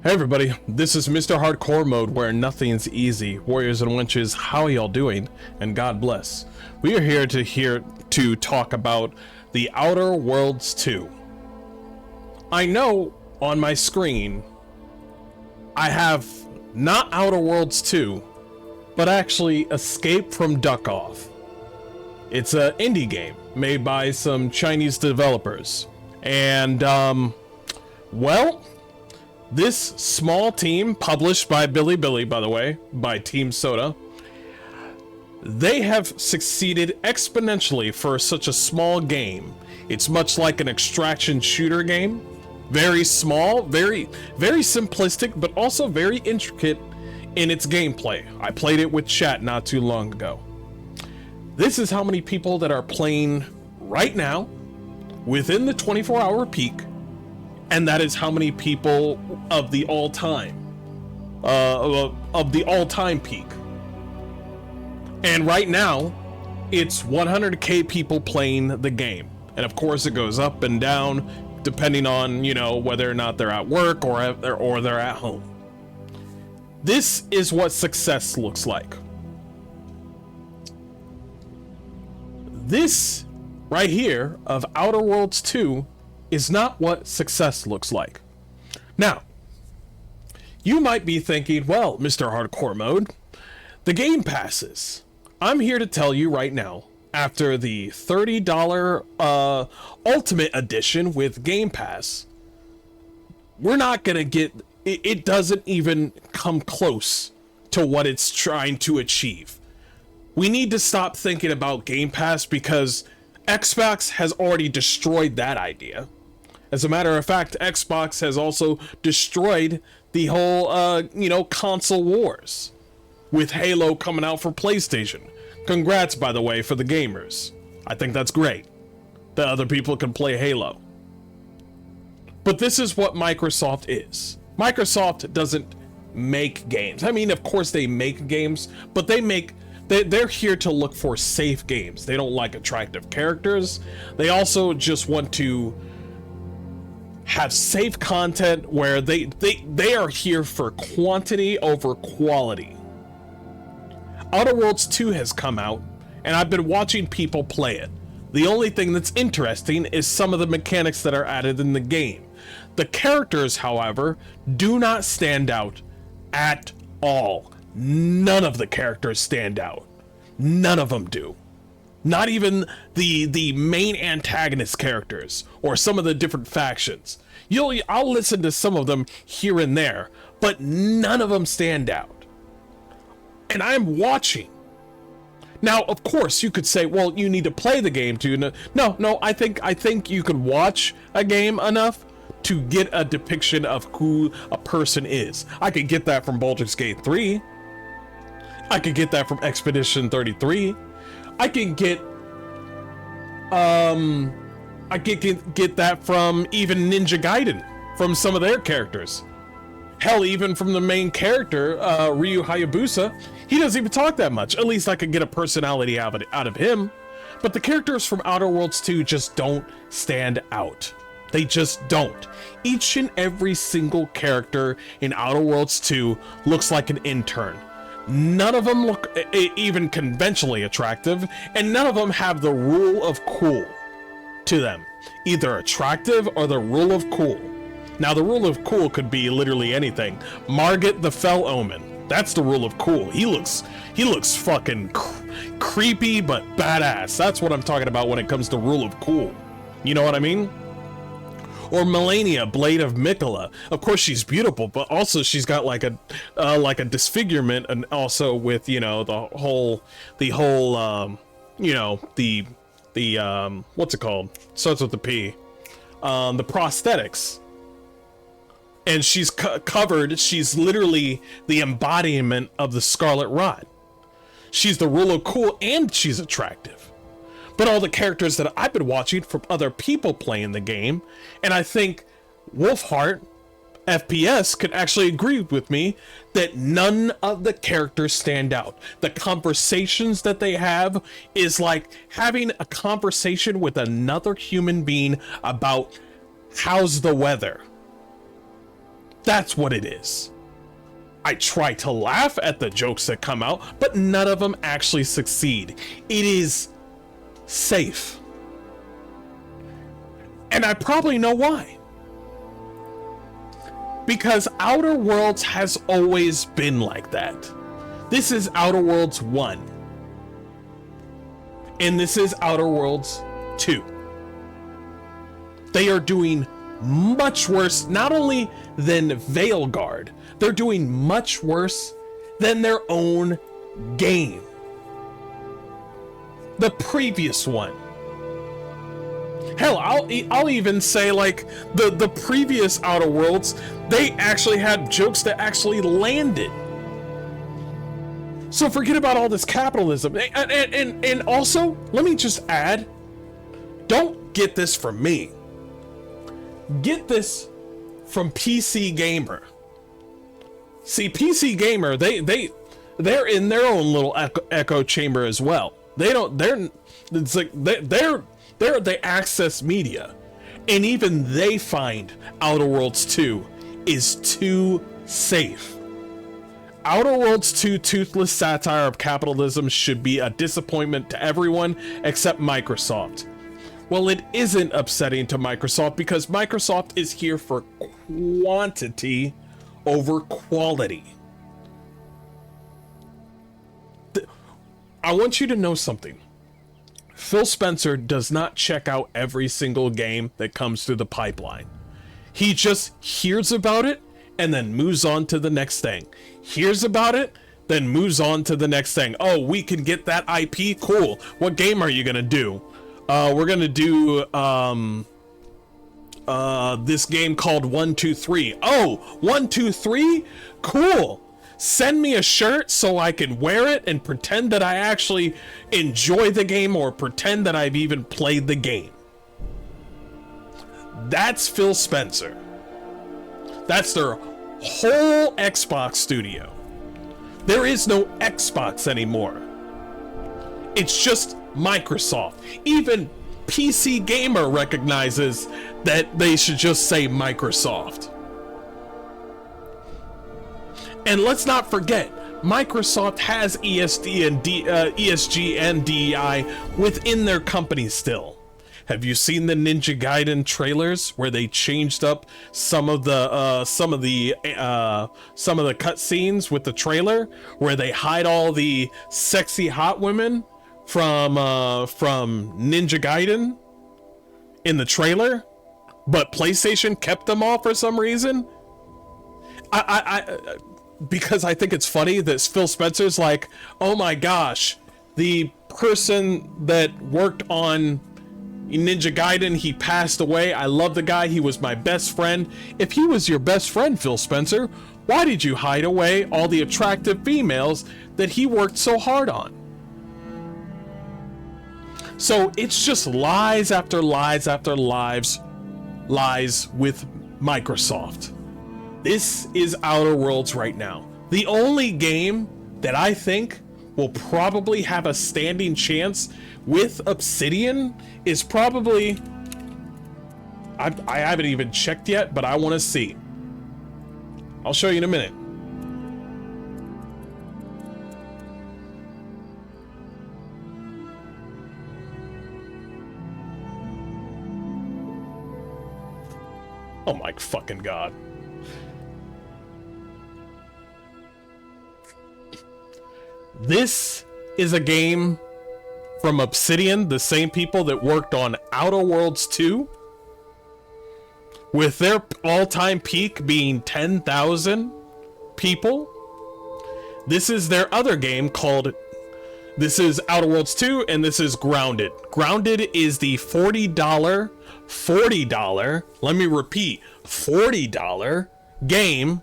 Hey everybody, this is Mr. Hardcore Mode where nothing's easy. Warriors and wenches, how y'all doing? And God bless. We are here to talk about The Outer Worlds 2. I know on my screen I have not Outer Worlds 2, but actually Escape from Duck-Off. It's an indie game made by some Chinese developers. And, well, this small team, published by Billy, by the way, by Team Soda, they have succeeded exponentially for such a small game. It's much like an extraction shooter game. Very small, very simplistic, but also very intricate in its gameplay. I played it with chat not too long ago. This is how many people that are playing right now within the 24-hour peak. And that is how many people of the all-time peak. And right now, it's 100k people playing the game. And of course, it goes up and down depending on, you know, whether or not they're at work or they're at home. This is what success looks like. This right here of Outer Worlds 2 is not what success looks like. Now, you might be thinking, well, Mr. Hardcore Mode, the game passes. I'm here to tell you right now, after the $30 Ultimate Edition with Game Pass, we're not gonna get, it doesn't even come close to what it's trying to achieve. We need to stop thinking about Game Pass because Xbox has already destroyed that idea. As a matter of fact, Xbox has also destroyed the whole, console wars with Halo coming out for PlayStation. Congrats, by the way, for the gamers. I think that's great that other people can play Halo. But this is what Microsoft is. Microsoft doesn't make games. I mean, of course they make games, but they're here to look for safe games. They don't like attractive characters. They also just want to have safe content where they are here for quantity over quality. Outer Worlds 2 has come out, and I've been watching people play it. The only thing that's interesting is some of the mechanics that are added in the game. The characters, however, do not stand out at all. None of the characters stand out. None of them do. Not even the main antagonist characters or some of the different factions. I'll listen to some of them here and there, but none of them stand out. And I'm watching. Now, of course, you could say, well, you need to play the game to. No, I think you could watch a game enough to get a depiction of who a person is. I could get that from Baldur's Gate 3. I could get that from Expedition 33. I can get that from even Ninja Gaiden, from some of their characters. Hell, even from the main character, Ryu Hayabusa, he doesn't even talk that much. At least I could get a personality out of him. But the characters from Outer Worlds 2 just don't stand out. They just don't. Each and every single character in Outer Worlds 2 looks like an intern. None of them look even conventionally attractive, and none of them have the rule of cool to them. Either attractive or the rule of cool. Now, the rule of cool could be literally anything. Margit the Fell Omen. That's the rule of cool. He looks fucking creepy, but badass. That's what I'm talking about when it comes to rule of cool. You know what I mean? Or Melania, Blade of Mikola. Of course, she's beautiful, but also she's got like a disfigurement, and also with the whole what's it called? Starts with the P. The prosthetics. And she's covered. She's literally the embodiment of the Scarlet Rot. She's the rule of cool, and she's attractive. But all the characters that I've been watching from other people playing the game, and I think Wolfheart FPS could actually agree with me that none of the characters stand out. The conversations that they have is like having a conversation with another human being about how's the weather. That's what it is. I try to laugh at the jokes that come out, but none of them actually succeed. It is safe. And I probably know why. Because Outer Worlds has always been like that. This is Outer Worlds 1. And this is Outer Worlds 2. They are doing much worse, not only than Veilguard, they're doing much worse than their own game. The previous one. Hell, I'll even say, like, the previous Outer Worlds, they actually had jokes that actually landed. So forget about all this capitalism. And also, let me just add, don't get this from me. Get this from PC Gamer. See, PC Gamer, they're in their own little echo chamber as well. It's like they access media, and even they find Outer Worlds 2 is too safe. Outer Worlds 2 toothless satire of capitalism should be a disappointment to everyone except Microsoft. Well, it isn't upsetting to Microsoft because Microsoft is here for quantity over quality. I want you to know something. Phil Spencer does not check out every single game that comes through the pipeline. He just hears about it and then moves on to the next thing. Hears about it, then moves on to the next thing. Oh, we can get that IP? Cool. What game are you gonna do? We're gonna do this game called 1-2-3. Oh, 1-2-3? Cool. Send me a shirt so I can wear it and pretend that I actually enjoy the game or pretend that I've even played the game. That's Phil Spencer. That's their whole Xbox studio. There is no Xbox anymore. It's just Microsoft. Even PC Gamer recognizes that they should just say Microsoft. And let's not forget, Microsoft has ESG and DEI within their company still. Have you seen the Ninja Gaiden trailers where they changed up some of the cutscenes with the trailer, where they hide all the sexy hot women from Ninja Gaiden in the trailer, but PlayStation kept them all for some reason? Because I think it's funny that Phil Spencer's like, oh my gosh, the person that worked on Ninja Gaiden, he passed away. I love the guy. He was my best friend. If he was your best friend, Phil Spencer, why did you hide away all the attractive females that he worked so hard on? So it's just lies after lies after lies with Microsoft. This is Outer Worlds right now. The only game that I think will probably have a standing chance with Obsidian is probably... I haven't even checked yet, but I want to see. I'll show you in a minute. Oh my fucking god. This is a game from Obsidian, the same people that worked on Outer Worlds 2, with their all-time peak being 10,000 people. This is their other game called... This is Outer Worlds 2, and this is Grounded. Grounded is the $40, let me repeat, $40 game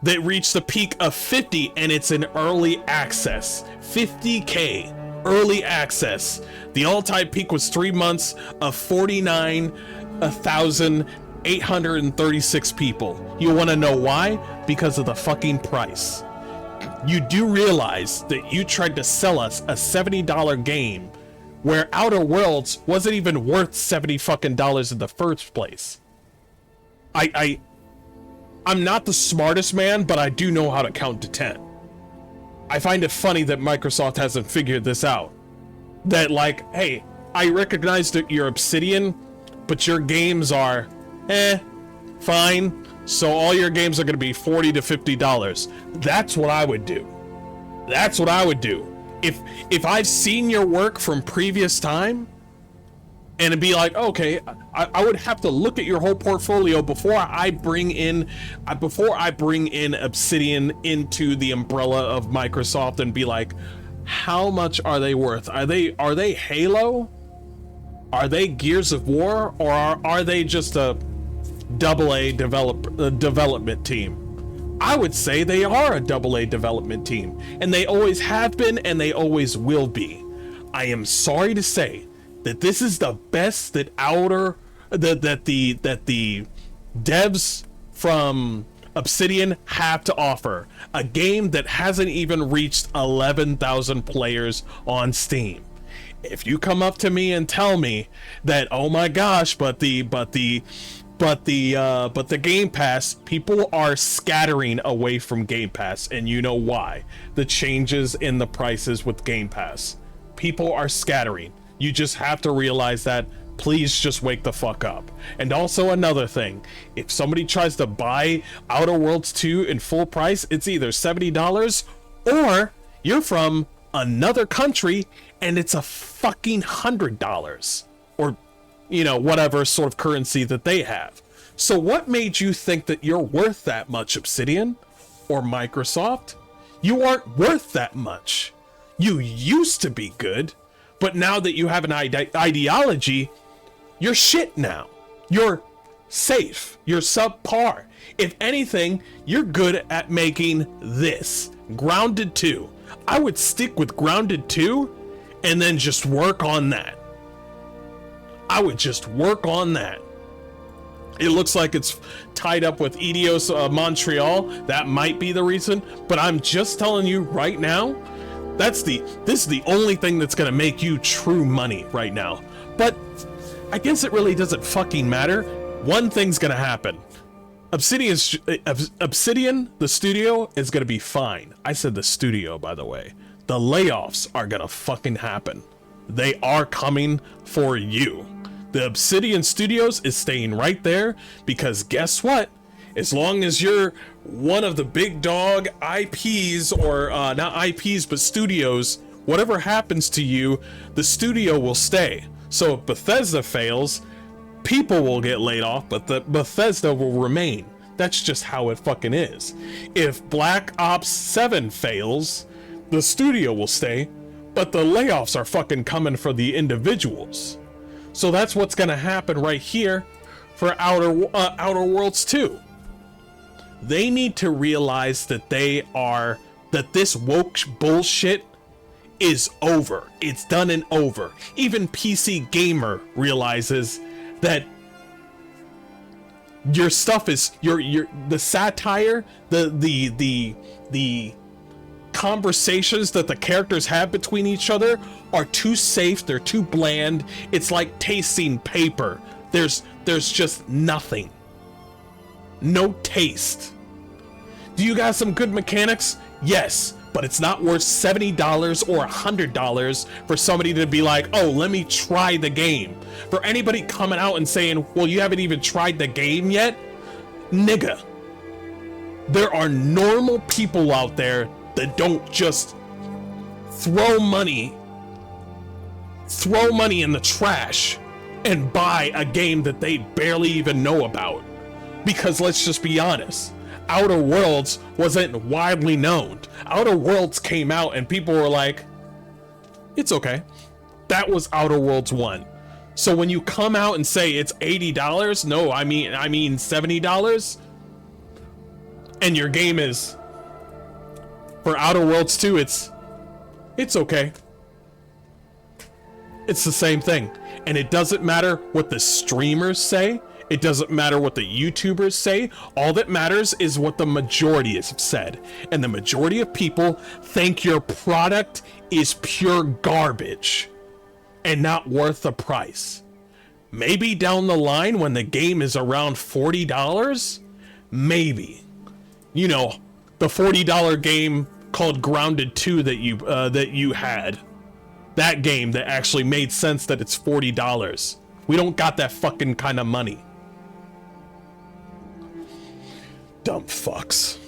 that reached the peak of 50, and it's in early access. 50K early access. The all-time peak was 3 months of 49,836 people. You want to know why? Because of the fucking price. You do realize that you tried to sell us a $70 game where Outer Worlds wasn't even worth $70 fucking dollars in the first place. I'm not the smartest man, but I do know how to count to 10. I find it funny that Microsoft hasn't figured this out. That like, hey, I recognize that you're Obsidian, but your games are, fine. So all your games are going to be $40 to $50. That's what I would do. That's what I would do. If I've seen your work from previous time, and it'd be like, okay, I would have to look at your whole portfolio before I bring in Obsidian into the umbrella of Microsoft and be like, how much are they worth? Are they Halo? Are they Gears of War? Or are they just a AA development team? I would say they are a AA development team, and they always have been, and they always will be. I am sorry to say that this is the best that the devs from Obsidian have to offer. A game that hasn't even reached 11,000 players on Steam. If you come up to me and tell me that, oh my gosh, but the Game Pass, people are scattering away from Game Pass, and you know why. The changes in the prices with Game Pass. People are scattering. You just have to realize that. Please just wake the fuck up. And also another thing, if somebody tries to buy Outer Worlds 2 in full price, it's either $70 or you're from another country and it's a fucking $100 or, you know, whatever sort of currency that they have. So what made you think that you're worth that much, Obsidian or Microsoft? You aren't worth that much. You used to be good, but now that you have an ideology, you're shit now. You're safe. You're subpar. If anything, you're good at making this. Grounded 2. I would stick with Grounded 2 and then just work on that. I would just work on that. It looks like it's tied up with Eidos Montreal. That might be the reason, but I'm just telling you right now, this is the only thing that's gonna make you true money right now. But I guess it really doesn't fucking matter. One thing's gonna happen. Obsidian, the studio, is gonna be fine. I said the studio, by the way. The layoffs are gonna fucking happen. They are coming for you. The Obsidian Studios is staying right there because guess what? As long as you're one of the big dog IPs, or not IPs, but studios, whatever happens to you, the studio will stay. So if Bethesda fails, people will get laid off, but the Bethesda will remain. That's just how it fucking is. If Black Ops 7 fails, the studio will stay, but the layoffs are fucking coming for the individuals. So that's what's gonna happen right here for Outer Worlds 2. They need to realize that that this woke bullshit is over. It's done and over. Even PC Gamer realizes that your stuff is the satire, the conversations that the characters have between each other are too safe, they're too bland. It's like tasting paper. There's just nothing. No taste. Do you got some good mechanics? Yes, but it's not worth $70 or $100 for somebody to be like, oh, let me try the game. For anybody coming out and saying, well, you haven't even tried the game yet? Nigga, there are normal people out there that don't just throw money in the trash and buy a game that they barely even know about. Because let's just be honest, Outer Worlds wasn't widely known. Outer Worlds came out and people were like, it's okay. That was Outer Worlds 1. So when you come out and say it's $80, no, I mean $70, and your game is, for Outer Worlds 2, it's okay. It's the same thing. And it doesn't matter what the streamers say. It doesn't matter what the YouTubers say. All that matters is what the majority has said. And the majority of people think your product is pure garbage and not worth the price. Maybe down the line when the game is around $40, maybe. You know, the $40 game called Grounded 2 that you had. That game that actually made sense that it's $40. We don't got that fucking kind of money. Dumb fucks.